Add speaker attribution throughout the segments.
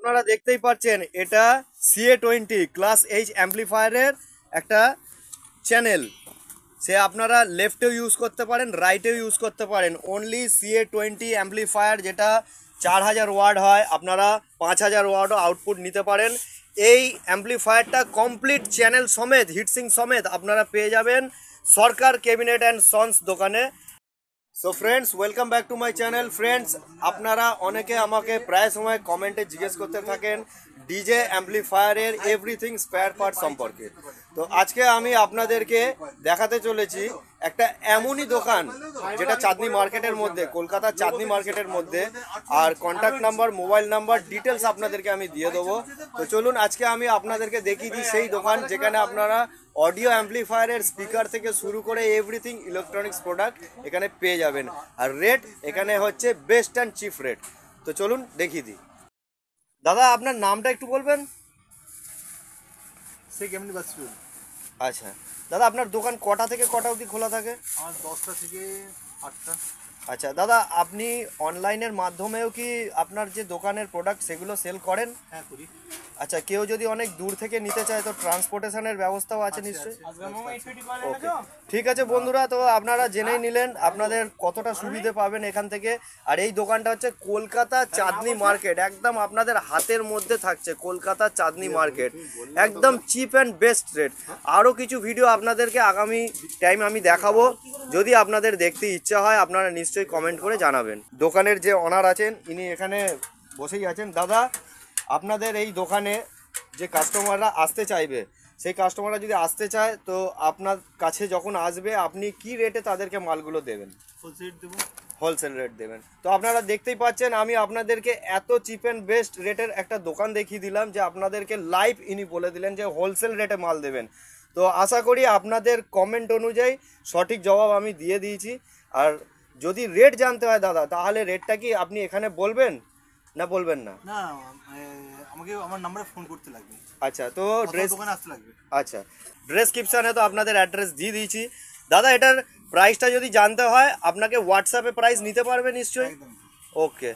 Speaker 1: আপনারা দেখতেই পাচ্ছেন এটা CA20 ক্লাস এইচ অ্যাম্পলিফায়ারের একটা চ্যানেল। সে আপনারা লেফটেও ইউজ করতে পারেন, রাইটেও ইউজ করতে পারেন। অনলি CA20 অ্যাম্পলিফায়ার, যেটা 4000 ওয়াট হয়, আপনারা 5000 ওয়াটও আউটপুট নিতে পারেন। এই অ্যাম্পলিফায়ারটা কমপ্লিট চ্যানেল সমেত, হিটসিং সমেত আপনারা পেয়ে যাবেন সরকার ক্যাবিনেট অ্যান্ড সন্স দোকানে। So friends, welcome back to my channel. Friends, আপনারা অনেকে আমাকে প্রায় সময় কমেন্টে জিজ্ঞেস করতে থাকেন ডিজে অ্যাম্পলিফায়ারের এভরিথিং স্পেয়ার পার্ট সম্পর্কে। তো আজকে আমি আপনাদেরকে দেখাতে চলেছি একটা এমনই দোকান যেটা চাঁদনি মার্কেটের মধ্যে, কলকাতার চাঁদনি মার্কেটের মধ্যে। আর contact number, mobile number, details আপনাদেরকে আমি দিয়ে দেবো। তো চলুন আজকে আমি আপনাদেরকে দেখিয়ে দিই সেই দোকান যেখানে আপনারা অডিও অ্যাম্পলিফায়ারের স্পিকার থেকে শুরু করে এভরিথিং ইলেকট্রনিক্স প্রোডাক্ট এখানে পেয়ে যাবেন। আর রেট এখানে হচ্ছে বেস্ট অ্যান্ড চিপ রেট। তো চলুন দেখিয়ে দিই। দাদা, আপনার নামটা একটু বলবেন? আচ্ছা দাদা, আপনার দোকান কটা থেকে কটা অবধি খোলা থাকে?
Speaker 2: আমার 10টা থেকে 8টা।
Speaker 1: আচ্ছা দাদা, আপনি অনলাইনের মাধ্যমেও কি আপনার যে দোকানের প্রোডাক্ট সেগুলো সেল করেন?
Speaker 2: হ্যাঁ, করি।
Speaker 1: আচ্ছা, কেউ যদি অনেক দূর থেকে নিতে চায় তো ট্রান্সপোর্টেশনের ব্যবস্থাও আছে নিশ্চয়ই? ওকে, ঠিক আছে বন্ধুরা, তো আপনারা জেনেই নিলেন আপনাদের কতটা সুবিধে পাবেন এখান থেকে। আর এই দোকানটা হচ্ছে কলকাতা চাঁদনি মার্কেট, একদম আপনাদের হাতের মধ্যে থাকছে কলকাতা চাঁদনি মার্কেট, একদম চিপ অ্যান্ড বেস্ট রেট। আরও কিছু ভিডিও আপনাদেরকে আগামী টাইম আমি দেখাবো। যদি আপনাদের দেখতে ইচ্ছা হয় আপনারা নিশ্চয়ই কমেন্ট করে জানাবেন। দোকানের যে অনার আছেন ইনি এখানে বসেই আছেন। দাদা, আপনাদের এই দোকানে যে কাস্টমাররা আসতে চাইবে, সেই কাস্টমাররা যদি আসতে চায় তো আপনার কাছে যখন আসবে আপনি কি রেটে তাদেরকে মালগুলো দেবেন? হোলসেল রেট দেবেন। তো আপনারা দেখতেই পাচ্ছেন আমি আপনাদেরকে এত চিপ অ্যান্ড বেস্ট রেটের একটা দোকান দেখিয়ে দিলাম যে আপনাদেরকে লাইভ ইনি বলে দিলেন যে হোলসেল রেটে মাল দেবেন। তো আশা করি আপনাদের কমেন্ট অনুযায়ী সঠিক জবাব আমি দিয়ে দিয়েছি। আর যদি রেট জানতে হয় দাদা, তাহলে রেটটা কি আপনি এখানে বলবেন না বলবেন না?
Speaker 2: না, আমাকে আমার নম্বরে ফোন করতে লাগবে।
Speaker 1: আচ্ছা, তো
Speaker 2: দোকানে আসতে লাগবে।
Speaker 1: আচ্ছা, ডেসক্রিপশনে তো আপনাদের অ্যাড্রেস দিয়ে দিয়েছি। দাদা, এটার প্রাইসটা যদি জানতে হয় আপনাকে হোয়াটসঅ্যাপে প্রাইস নিতে পারবে নিশ্চয়ই? ওকে।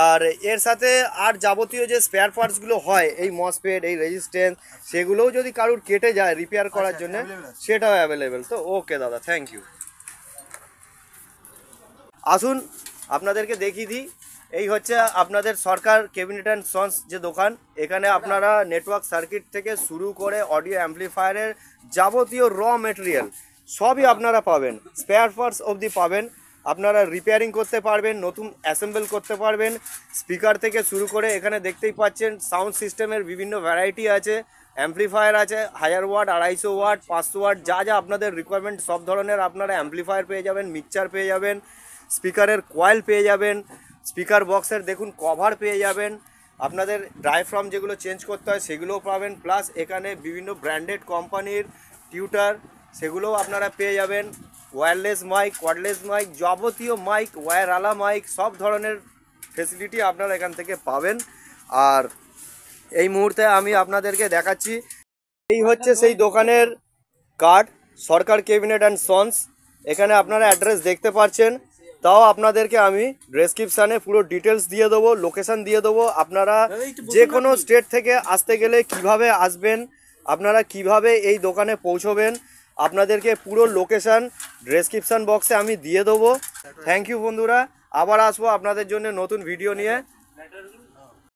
Speaker 1: আর এর সাথে আর যাবতীয় যে স্পেয়ার পার্টসগুলো হয়, এই মসফেট, এই রেজিস্ট্যান্স, সেগুলোও যদি কারুর কেটে যায় রিপেয়ার করার জন্য, সেটাও অ্যাভেলেবেল। তো ওকে দাদা, থ্যাংক ইউ। আসুন আপনাদেরকে দেখিয়ে দিই। এই হচ্ছে আপনাদের সরকার ক্যাবিনেট অ্যান্ড সন্স যে দোকান। এখানে আপনারা নেটওয়ার্ক সার্কিট থেকে শুরু করে অডিও অ্যাম্পলিফায়ারের যাবতীয় র মেটেরিয়াল সবই আপনারা পাবেন, স্পেয়ার পার্টস অবধি পাবেন। আপনারা রিপেয়ারিং করতে পারবেন, নতুন অ্যাসেম্বল করতে পারবেন। স্পিকার থেকে শুরু করে এখানে দেখতেই পাচ্ছেন সাউন্ড সিস্টেমের বিভিন্ন ভ্যারাইটি আছে, অ্যাম্পলিফায়ার আছে 1000 ওয়াট, 250 ওয়াট, 500 ওয়াট, যা যা আপনাদের রিকোয়ারমেন্ট সব ধরনের আপনারা অ্যাম্পলিফায়ার পেয়ে যাবেন, মিক্সচার পেয়ে যাবেন, স্পিকারের কয়েল পেয়ে যাবেন, স্পিকার বক্সের দেখুন কভার পেয়ে যাবেন। আপনাদের ডায়াফ্রাম যেগুলো চেঞ্জ করতে হয় সেগুলোও পাবেন। প্লাস এখানে বিভিন্ন ব্র্যান্ডেড কোম্পানির টিউটার, সেগুলোও আপনারা পেয়ে যাবেন। ওয়্যারলেস মাইক, কর্ডলেস মাইক, যাবতীয় মাইক, ওয়্যারওয়ালা মাইক, সব ধরনের ফেসিলিটি আপনারা এখান থেকে পাবেন। আর এই মুহূর্তে আমি আপনাদেরকে দেখাচ্ছি, এই হচ্ছে সেই দোকানের card, Sarkar cabinet and sons. এখানে আপনারা অ্যাড্রেস দেখতে পাচ্ছেন। তাও আপনাদেরকে আমি ডেসক্রিপশানে পুরো ডিটেলস দিয়ে দেবো, লোকেশান দিয়ে দেবো। আপনারা যে কোনো স্টেট থেকে আসতে গেলে কিভাবে আসবেন, আপনারা কিভাবে এই দোকানে পৌঁছবেন, আপনাদেরকে পুরো লোকেশান ডেসক্রিপশান বক্সে আমি দিয়ে দেবো। থ্যাংক ইউ বন্ধুরা, আবার আসবো আপনাদের জন্য নতুন ভিডিও নিয়ে।